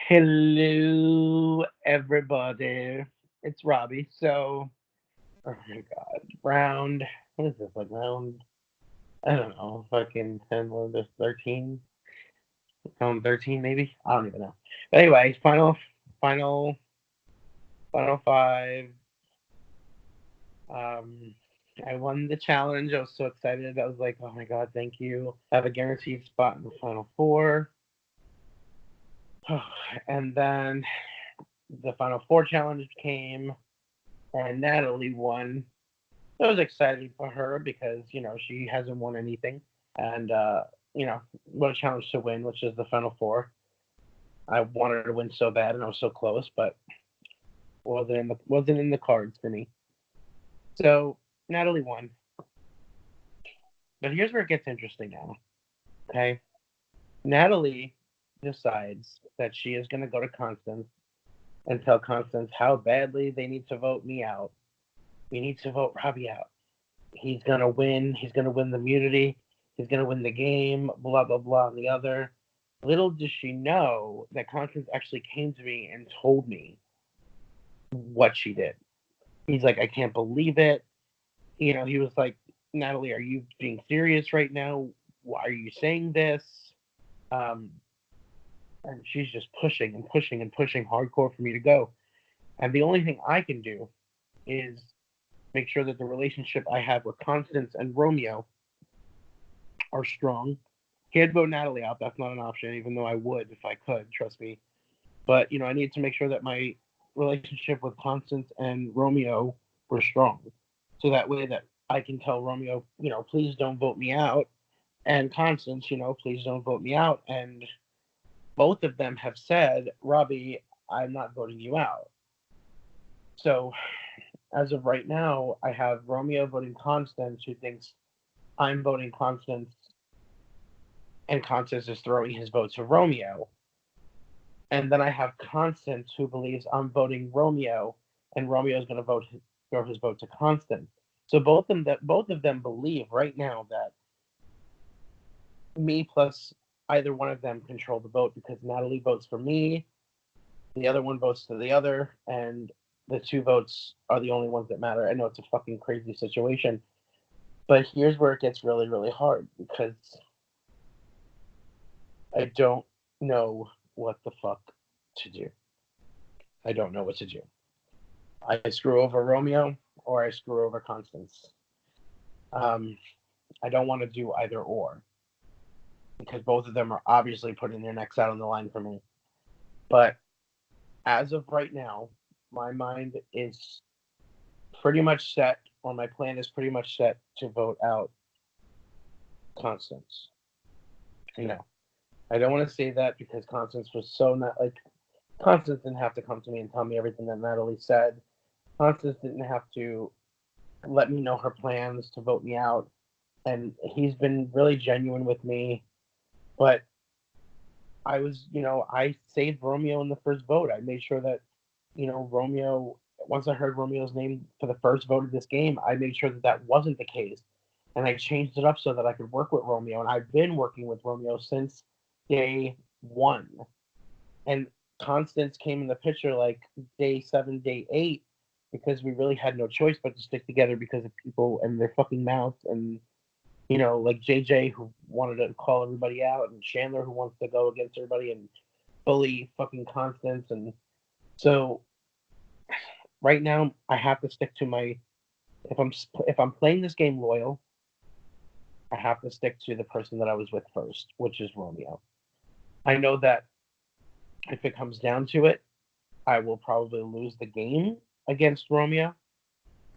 Hello, everybody. It's Robby. Oh my god, round. What is this? Like round? I don't know. Fucking 10, 11, 13? Round 13, maybe? I don't even know. But anyway, final, final five. Um, I won the challenge. I was so excited. I was like, oh my god, thank you. I have a guaranteed spot in the final four. And then the final four challenge came, and Natalie won. I was excited for her because she hasn't won anything, and what a challenge to win, which is the final four. I wanted to win so bad, and I was so close, but wasn't in the cards for me. So Natalie won, but here's where it gets interesting now. Okay, Natalie decides that she is going to go to Constance and tell Constance how badly they need to vote me out. We need to vote Robby out. He's gonna win. He's gonna win the immunity. He's gonna win the game. Blah blah blah. And the other. Little does she know that Constance actually came to me and told me what she did. He's like, I can't believe it. He was like, Natalie, are you being serious right now? Why are you saying this? Um, and she's just pushing and pushing and pushing hardcore for me to go. And the only thing I can do is make sure that the relationship I have with Constance and Romeo are strong. Can't vote Natalie out. That's not an option, even though I would if I could, trust me. But, I need to make sure that my relationship with Constance and Romeo were strong. So that way that I can tell Romeo, please don't vote me out. And Constance, please don't vote me out. And both of them have said, Robby, I'm not voting you out. So as of right now, I have Romeo voting Constance, who thinks I'm voting Constance, and Constance is throwing his vote to Romeo. And then I have Constance, who believes I'm voting Romeo, and Romeo is going to throw his vote to Constance. So both of them believe right now that me plus either one of them control the vote because Natalie votes for me, the other one votes to the other, and the two votes are the only ones that matter. I know it's a fucking crazy situation, but here's where it gets really, really hard because I don't know what the fuck to do. I don't know what to do. I screw over Romeo or I screw over Constance. Um, I don't want to do either or because both of them are obviously putting their necks out on the line for me. But as of right now, my mind is pretty much set, or my plan is pretty much set to vote out Constance. I don't want to say that because Constance was so not like Constance didn't have to come to me and tell me everything that Natalie said. Constance didn't have to let me know her plans to vote me out. And he's been really genuine with me. But I saved Romeo in the first vote. I made sure that, Romeo, once I heard Romeo's name for the first vote of this game, I made sure that that wasn't the case. And I changed it up so that I could work with Romeo. And I've been working with Romeo since day one. And Constance came in the picture like day 7, day 8, because we really had no choice but to stick together because of people and their fucking mouths and like JJ who wanted to call everybody out and Chandler who wants to go against everybody and bully fucking Constance. And so right now I have to stick to my if I'm playing this game loyal, I have to stick to the person that I was with first, which is Romeo. I know that if it comes down to it, I will probably lose the game against Romeo,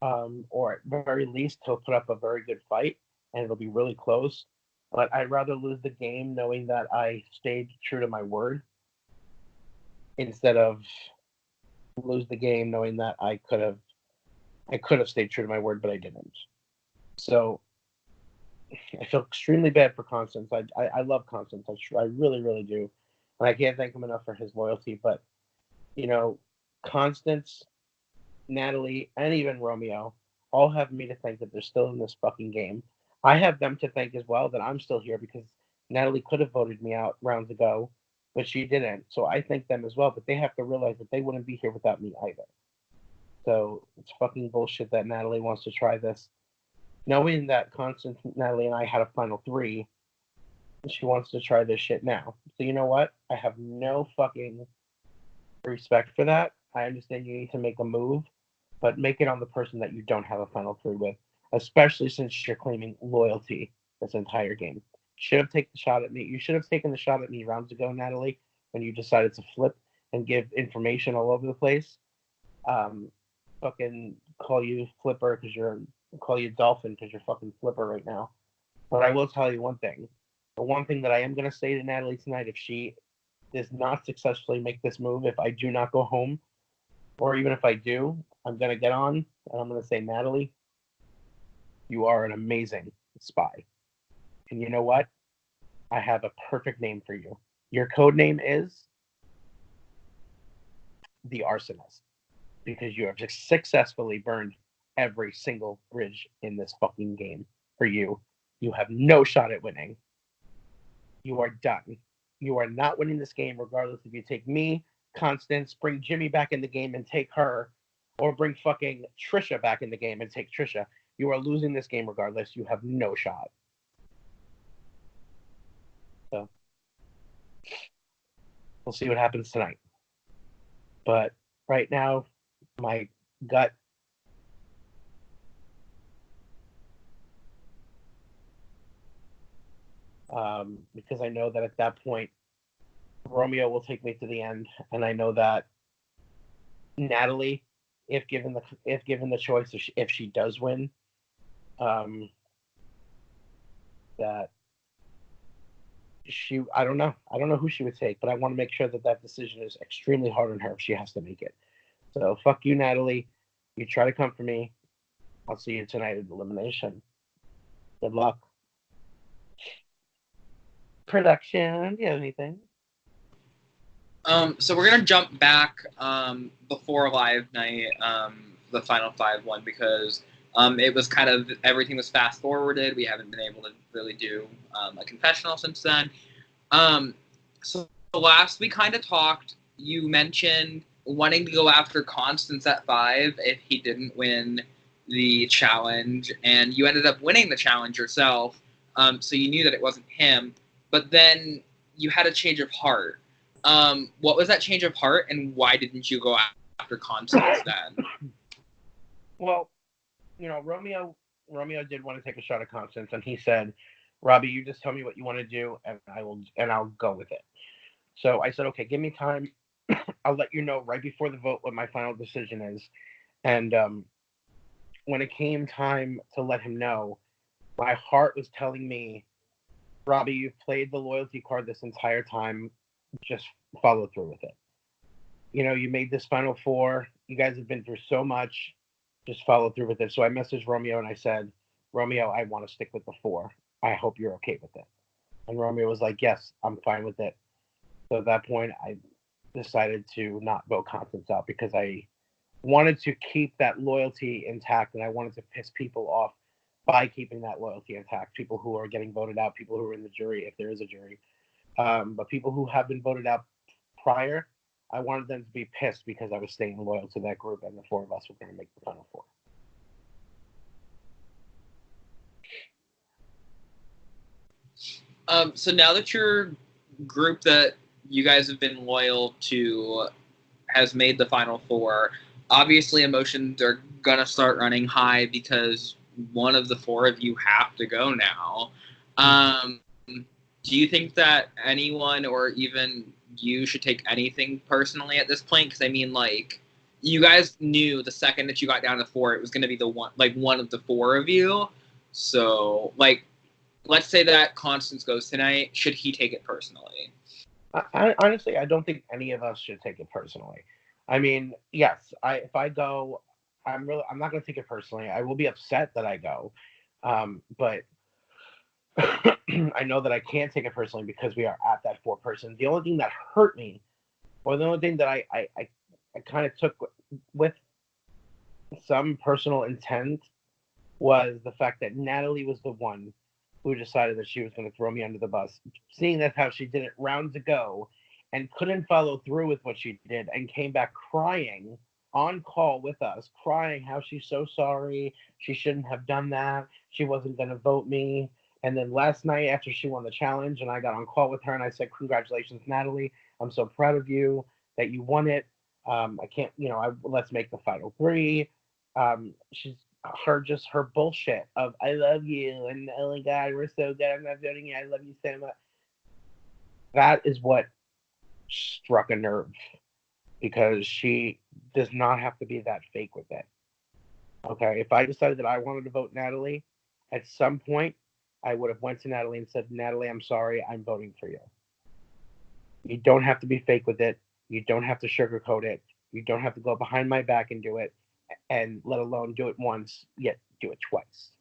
or at very least he'll put up a very good fight and it'll be really close. But I'd rather lose the game knowing that I stayed true to my word instead of lose the game knowing that I could have stayed true to my word, but I didn't. So I feel extremely bad for Constance. I love Constance. I really, really do. And I can't thank him enough for his loyalty. But, Constance, Natalie, and even Romeo all have me to thank that they're still in this fucking game. I have them to thank as well that I'm still here because Natalie could have voted me out rounds ago, but she didn't. So I thank them as well, but they have to realize that they wouldn't be here without me either. So it's fucking bullshit that Natalie wants to try this. Knowing that Constance, Natalie, and I had a final 3, she wants to try this shit now. So you know what? I have no fucking respect for that. I understand you need to make a move, but make it on the person that you don't have a final 3 with, especially since you're claiming loyalty this entire game. Should have taken the shot at me. You should have taken the shot at me rounds ago, Natalie, when you decided to flip and give information all over the place. Fucking call you Flipper call you Dolphin because you're fucking Flipper right now. But I will tell you one thing. The one thing that I am going to say to Natalie tonight, if she does not successfully make this move, if I do not go home, or even if I do, I'm going to get on and I'm going to say, Natalie, you are an amazing spy. And you know what? I have a perfect name for you. Your code name is the Arsonist, because you have just successfully burned every single bridge in this fucking game for you. You have no shot at winning. You are done. You are not winning this game, regardless if you take me, Constance, bring Jimmy back in the game and take her, or bring fucking Trisha back in the game and take Trisha. You are losing this game regardless. You have no shot. So we'll see what happens tonight. But right now, my gut, because I know that at that point, Romeo will take me to the end, and I know that Natalie, if given the choice, if she does win, that I don't know who she would take, but I want to make sure that decision is extremely hard on her if she has to make it. So fuck you, Natalie. You try to come for me. I'll see you tonight at elimination. Good luck. Production, do you have anything? So we're gonna jump back before live night, the final 5 one, because it was kind of, everything was fast forwarded. We haven't been able to really do a confessional since then. So last we kind of talked, you mentioned wanting to go after Constance at 5 if he didn't win the challenge, and you ended up winning the challenge yourself. So you knew that it wasn't him, but then you had a change of heart. What was that change of heart, and why didn't you go after Constance then? Well, Romeo did want to take a shot at Constance, and he said, Robby, you just tell me what you want to do, and I'll go with it. So I said, okay, give me time. I'll let you know right before the vote what my final decision is. And when it came time to let him know, my heart was telling me, Robby, you've played the loyalty card this entire time. Just follow through with it. You made this final 4. You guys have been through so much. Just follow through with it. So I messaged Romeo and I said, Romeo, I want to stick with the 4. I hope you're okay with it. And Romeo was like, yes, I'm fine with it. So at that point, I decided to not vote Constance out because I wanted to keep that loyalty intact, and I wanted to piss people off by keeping that loyalty intact. People who are getting voted out, people who are in the jury, if there is a jury. But people who have been voted out prior, I wanted them to be pissed because I was staying loyal to that group, and the 4 of us were going to make the final 4. So now that your group that you guys have been loyal to has made the final 4, obviously emotions are gonna start running high because one of the 4 of you have to go now. Do you think that anyone, or even you, should take anything personally at this point? Because I mean, like, you guys knew the second that you got down to 4, it was going to be one of the 4 of you. So, like, let's say that Constance goes tonight. Should he take it personally? Honestly, I don't think any of us should take it personally. I mean, yes, if I go, I'm not going to take it personally. I will be upset that I go, but I know that I can't take it personally because we are at that 4 person. The only thing that hurt me, or the only thing that I kind of took with some personal intent, was the fact that Natalie was the one who decided that she was going to throw me under the bus. Seeing that's how she did it rounds ago, and couldn't follow through with what she did and came back crying on call with us, crying how she's so sorry. She shouldn't have done that. She wasn't going to vote me. And then last night, after she won the challenge, and I got on call with her and I said, "Congratulations, Natalie. I'm so proud of you that you won it. I can't, let's make the final three." She's her bullshit of "I love you" and "Oh my God, we're so good. I'm not voting you. I love you so much." That is what struck a nerve because she does not have to be that fake with it. Okay, if I decided that I wanted to vote Natalie, at some point I would have went to Natalie and said, "Natalie, I'm sorry, I'm voting for you." You don't have to be fake with it. You don't have to sugarcoat it. You don't have to go behind my back and do it, and let alone do it once, yet do it twice.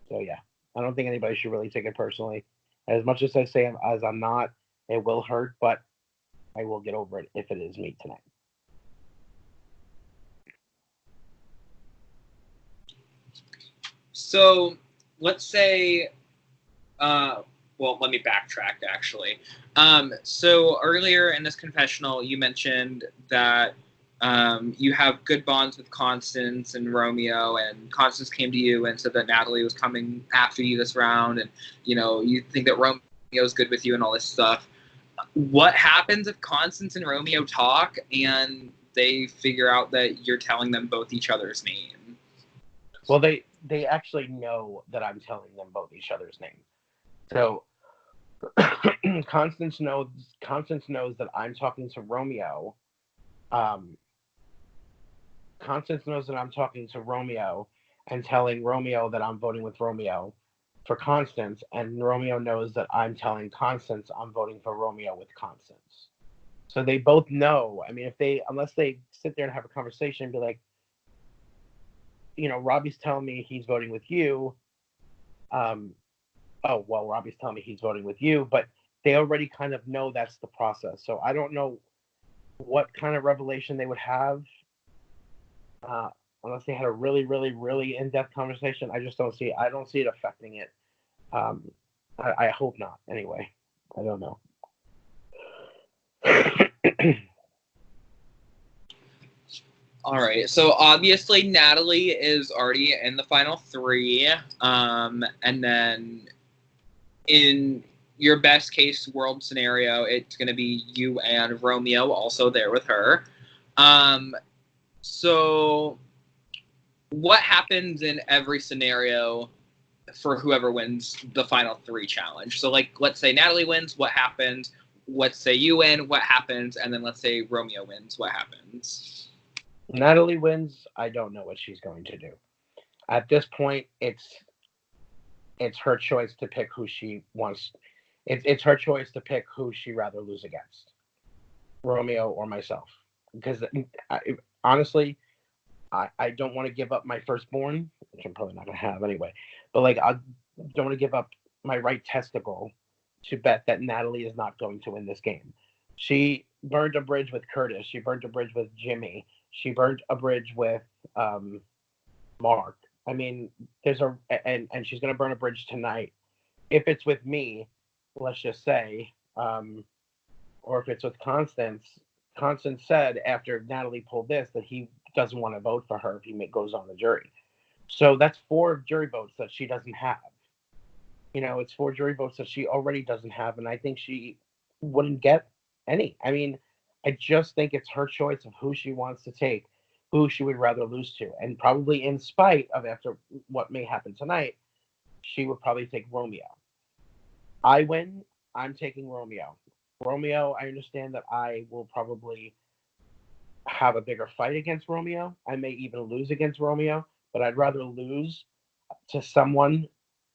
So yeah, I don't think anybody should really take it personally. As much as I say as I'm not, it will hurt, but I will get over it if it is me tonight. So let's say, well, let me backtrack actually. So earlier in this confessional, you mentioned that you have good bonds with Constance and Romeo, and Constance came to you and said that Natalie was coming after you this round, and you think that Romeo's good with you and all this stuff. What happens if Constance and Romeo talk and they figure out that you're telling them both each other's name? Well, they actually know that I'm telling them both each other's name. So Constance knows that I'm talking to Romeo. Constance knows that I'm talking to Romeo and telling Romeo that I'm voting with Romeo for Constance, and Romeo knows that I'm telling Constance I'm voting for Romeo with Constance. So they both know. I mean, unless they sit there and have a conversation and be like, Robby's telling me he's voting with you. Oh, well, Robby's telling me he's voting with you, but they already kind of know that's the process. So I don't know what kind of revelation they would have unless they had a really, really, really in-depth conversation. I don't see it affecting it. I hope not, anyway. I don't know. All right, so obviously Natalie is already in the final three, and then in your best case world scenario, it's going to be you and Romeo also there with her. So what happens in every scenario for whoever wins the final three challenge? So, like, let's say Natalie wins, what happens? Let's say you win, what happens? And then let's say Romeo wins, what happens? Natalie wins, I don't know what she's going to do. At this point, it's her choice to pick who she wants. It's her choice to pick who she'd rather lose against, Romeo or myself. Because honestly, I don't want to give up my firstborn, which I'm probably not going to have anyway. But I don't want to give up my right testicle to bet that Natalie is not going to win this game. She burned a bridge with Curtis. She burned a bridge with Jimmy. She burned a bridge with Mark. I mean, and she's going to burn a bridge tonight. If it's with me, let's just say, or if it's with Constance. Constance said after Natalie pulled this that he doesn't want to vote for her if he goes on the jury. So that's 4 jury votes that she doesn't have. It's 4 jury votes that she already doesn't have, and I think she wouldn't get any. I mean, I just think it's her choice of who she wants to take, who she would rather lose to, and probably in spite of after what may happen tonight, she would probably take Romeo. I win, I'm taking Romeo. Romeo, I understand that I will probably have a bigger fight against Romeo. I may even lose against Romeo, but I'd rather lose to someone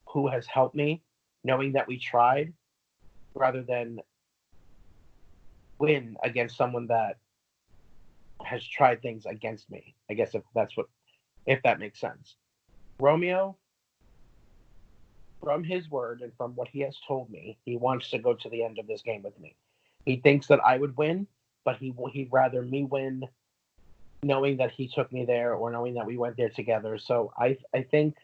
who has helped me, knowing that we tried, rather than win against someone that has tried things against me. I guess if that makes sense. Romeo, from his word and from what he has told me, he wants to go to the end of this game with me. He thinks that I would win, but he'd rather me win knowing that he took me there or knowing that we went there together. So I think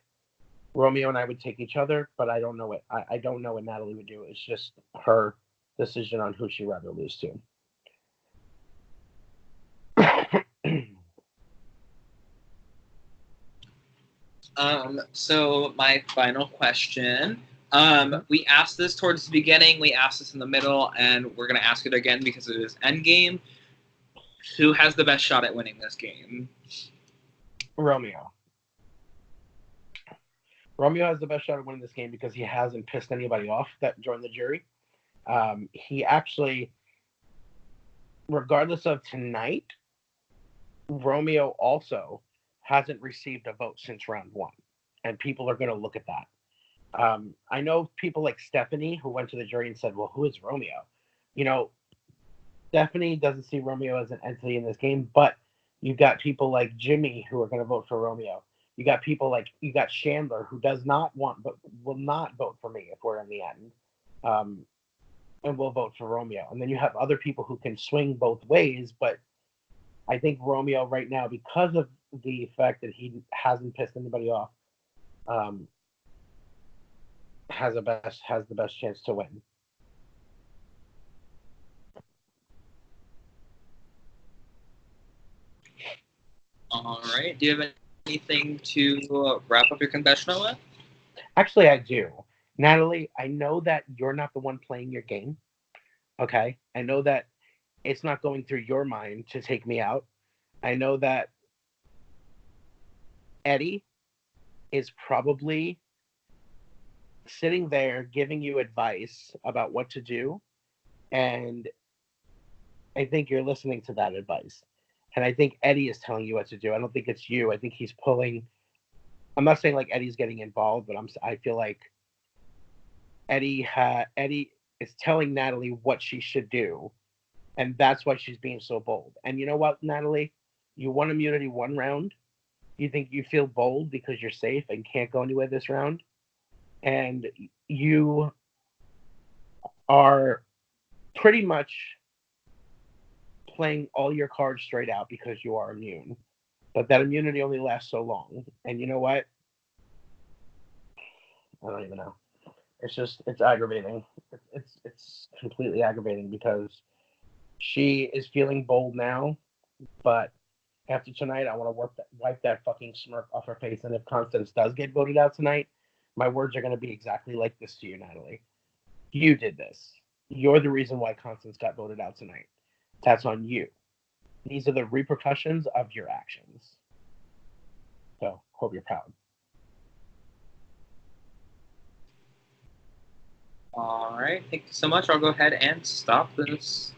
Romeo and I would take each other, but I don't know what Natalie would do. It's just her decision on who she'd rather lose to. So my final question. We asked this towards the beginning, we asked this in the middle, and we're gonna ask it again because it is endgame. Who has the best shot at winning this game? Romeo. Romeo has the best shot at winning this game because he hasn't pissed anybody off that joined the jury. He actually, regardless of tonight, Romeo also hasn't received a vote since round one, and people are going to look at that. I know people like Stephanie who went to the jury and said, well, who is Romeo? You know, Stephanie doesn't see Romeo as an entity in this game, but you got people like Jimmy who are going to vote for Romeo. You got people like, you got Chandler who does not want, but will not vote for me if we're in the end, and will vote for Romeo. And then you have other people who can swing both ways, but I think Romeo right now, because of the fact that he hasn't pissed anybody off, has the best chance to win. All right. Do you have anything to wrap up your confessional with? Actually, I do. Natalie, I know that you're not the one playing your game. Okay? I know that it's not going through your mind to take me out. I know that Eddie is probably sitting there giving you advice about what to do. And I think you're listening to that advice. And I think Eddie is telling you what to do. I don't think it's you. I think he's pulling. I'm not saying like Eddie's getting involved, but I feel like Eddie is telling Natalie what she should do, and that's why she's being so bold. And you know what, Natalie? You won immunity one round. You think you feel bold because you're safe and can't go anywhere this round, and you are pretty much playing all your cards straight out because you are immune. But that immunity only lasts so long. And you know what? I don't even know. It's aggravating. It's completely aggravating because she is feeling bold now, but after tonight, I want to wipe that fucking smirk off her face. And if Constance does get voted out tonight, my words are going to be exactly like this to you, Natalie. You did this. You're the reason why Constance got voted out tonight. That's on you. These are the repercussions of your actions. So, hope you're proud. All right. Thank you so much. I'll go ahead and stop this